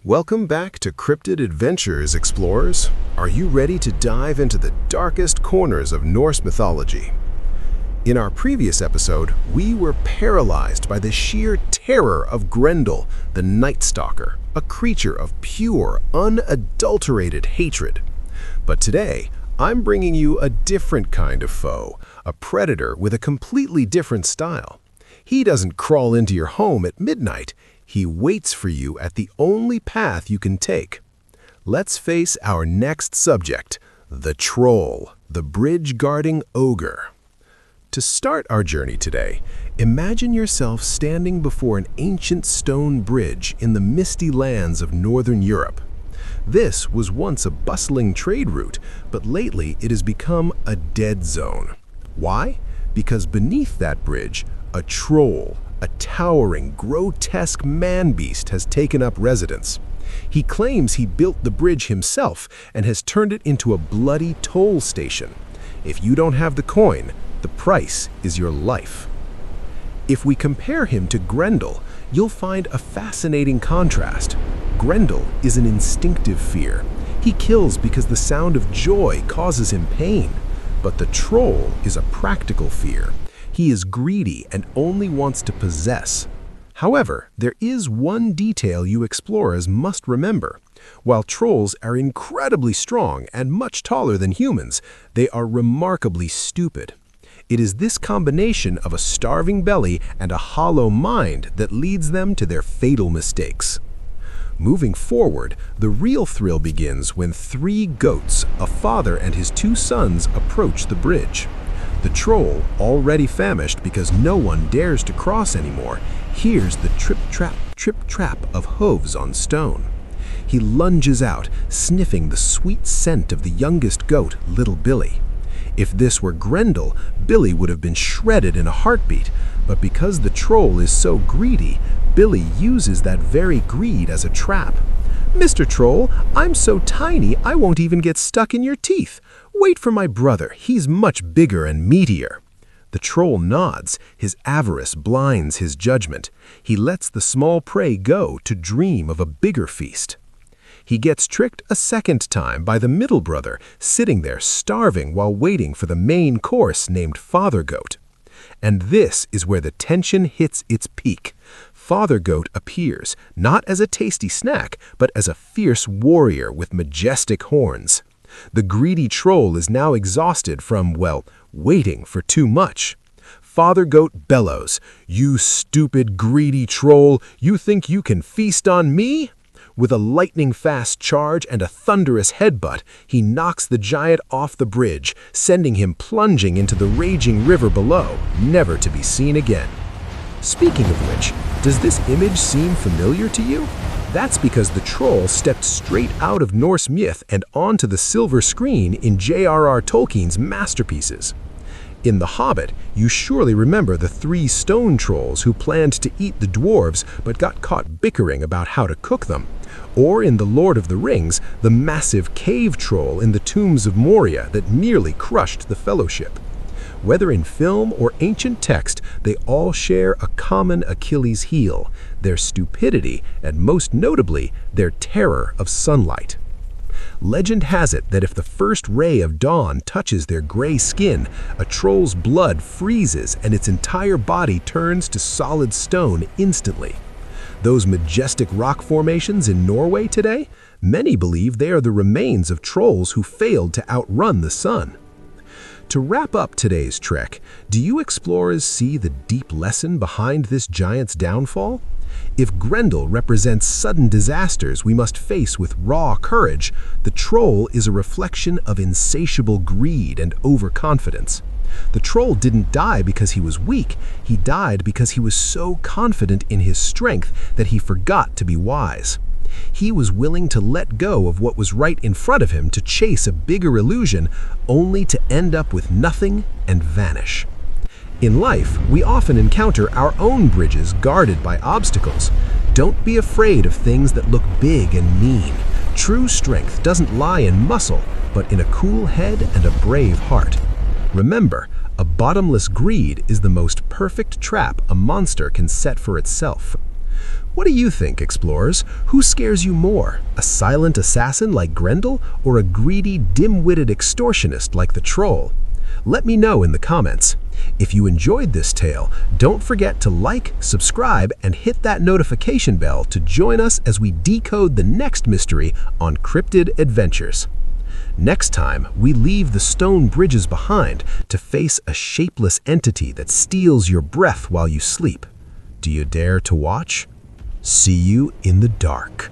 Welcome back to Cryptid Adventures, explorers. Are you ready to dive into the darkest corners of Norse mythology? In our previous episode, we were paralyzed by the sheer terror of Grendel, the Night Stalker, a creature of pure, unadulterated hatred. But today, I'm bringing you a different kind of foe, a predator with a completely different style. He doesn't crawl into your home at midnight. He waits for you at the only path you can take. Let's face our next subject, the troll, the bridge-guarding ogre. To start our journey today, imagine yourself standing before an ancient stone bridge in the misty lands of northern Europe. This was once a bustling trade route, but lately it has become a dead zone. Why? Because beneath that bridge, a troll, a towering, grotesque man-beast has taken up residence. He claims he built the bridge himself and has turned it into a bloody toll station. If you don't have the coin, the price is your life. If we compare him to Grendel, you'll find a fascinating contrast. Grendel is an instinctive fear. He kills because the sound of joy causes him pain. But the troll is a practical fear. He is greedy and only wants to possess. However, there is one detail you explorers must remember. While trolls are incredibly strong and much taller than humans, they are remarkably stupid. It is this combination of a starving belly and a hollow mind that leads them to their fatal mistakes. Moving forward, the real thrill begins when three goats, a father and his two sons, approach the bridge. The troll, already famished because no one dares to cross anymore, hears the trip-trap of hooves on stone. He lunges out, sniffing the sweet scent of the youngest goat, little Billy. If this were Grendel, Billy would have been shredded in a heartbeat, but because the troll is so greedy, Billy uses that very greed as a trap. "Mr. Troll, I'm so tiny I won't even get stuck in your teeth. Wait for my brother, he's much bigger and meatier." The troll nods, his avarice blinds his judgment. He lets the small prey go to dream of a bigger feast. He gets tricked a second time by the middle brother, sitting there starving while waiting for the main course named Father Goat. And this is where the tension hits its peak. Father Goat appears, not as a tasty snack, but as a fierce warrior with majestic horns. The greedy troll is now exhausted from, well, waiting for too much. Father Goat bellows, "You stupid, greedy troll, you think you can feast on me?" With a lightning-fast charge and a thunderous headbutt, he knocks the giant off the bridge, sending him plunging into the raging river below, never to be seen again. Speaking of which, does this image seem familiar to you? That's because the troll stepped straight out of Norse myth and onto the silver screen in J.R.R. Tolkien's masterpieces. In The Hobbit, you surely remember the three stone trolls who planned to eat the dwarves but got caught bickering about how to cook them. Or in The Lord of the Rings, the massive cave troll in the tombs of Moria that nearly crushed the Fellowship. Whether in film or ancient text, they all share a common Achilles heel, their stupidity and most notably, their terror of sunlight. Legend has it that if the first ray of dawn touches their gray skin, a troll's blood freezes and its entire body turns to solid stone instantly. Those majestic rock formations in Norway today, many believe they are the remains of trolls who failed to outrun the sun. To wrap up today's trek, do you explorers see the deep lesson behind this giant's downfall? If Grendel represents sudden disasters we must face with raw courage, the troll is a reflection of insatiable greed and overconfidence. The troll didn't die because he was weak, he died because he was so confident in his strength that he forgot to be wise. He was willing to let go of what was right in front of him to chase a bigger illusion, only to end up with nothing and vanish. In life, we often encounter our own bridges guarded by obstacles. Don't be afraid of things that look big and mean. True strength doesn't lie in muscle, but in a cool head and a brave heart. Remember, a bottomless greed is the most perfect trap a monster can set for itself. What do you think, explorers? Who scares you more? A silent assassin like Grendel or a greedy, dim-witted extortionist like the troll? Let me know in the comments. If you enjoyed this tale, don't forget to like, subscribe, and hit that notification bell to join us as we decode the next mystery on Cryptid Adventures. Next time, we leave the stone bridges behind to face a shapeless entity that steals your breath while you sleep. Do you dare to watch? See you in the dark.